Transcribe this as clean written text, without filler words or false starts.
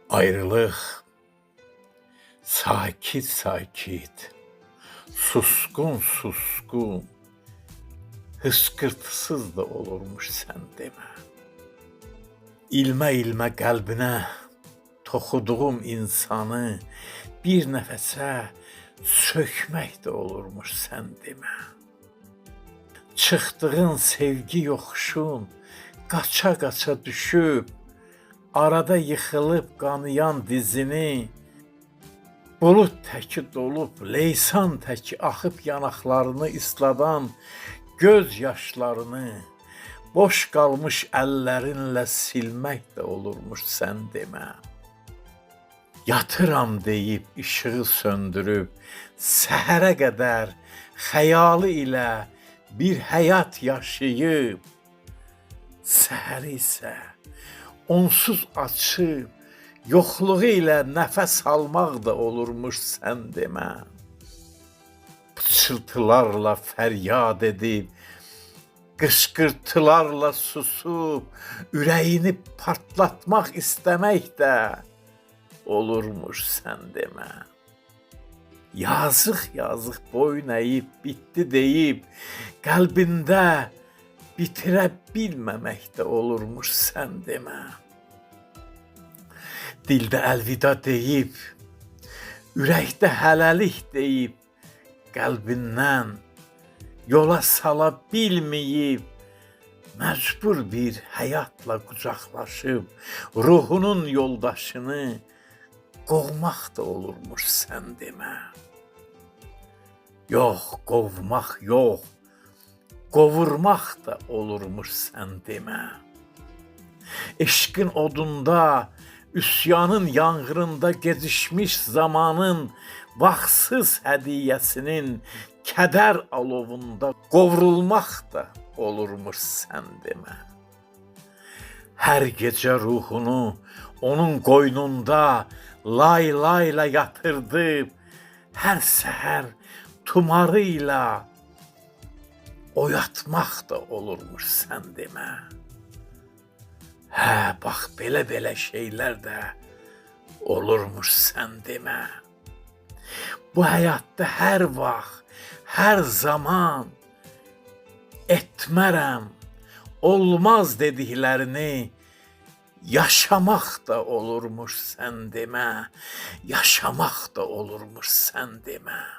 Ayrılıq sakit sakit, suskun suskun, hıskırtısız da olurmuş sən demə. İlmə ilmə qəlbinə toxuduğum insanı bir nəfəsə sökmək də olurmuş sən demə. Çıxdığın sevgi yoxuşun qaça-qaça düşüb, arada yıxılıb qanayan dizini, bulud təki dolub, leysan təki axıb yanaqlarını isladan göz yaşlarını boş qalmış əllərinlə silmək də olurmuş sən demə. Yatıram deyib işığı söndürüb, səhərə qədər xəyalı ilə bir həyat yaşayıb, səhəri isə onsuz açıb, yoxluğu ilə nəfəs almaq da olurmuş sən demə. Pıçıltılarla fəryad edib, qışqırtılarla susub, ürəyini partlatmaq istəmək də olurmuş sən demə. Yazıq boyun əyib, bitdi deyib, qəlbində bitirə bilməmək də olurmuş sən demə. Dildə əlvida deyib, ürəkdə hələlik deyib, qəlbindən yola sala bilməyib, məcbur bir həyatla qucaqlaşıb, ruhunun yoldaşını qovmaq da olurmuş sən demə. Yox, qovmaq yox, qovurmaq da olurmuş sən demə. Eşqin odunda, üsyanın yanğırında gecişmiş zamanın vaxtsız hədiyyəsinin kədər alovunda qovrulmaq da olurmuş sən demə. Hər gecə ruhunu onun qoynunda lay layla yatırdıb, hər səhər tumarı ilə oyatmaq da olurmuş sən demə. Hə, bax belə şeylər də olurmuş sən demə. Bu həyatda hər vaxt, hər zaman etmərəm, olmaz dediklərini yaşamaq da olurmuş sən demə. Yaşamaq da olurmuş sən demə.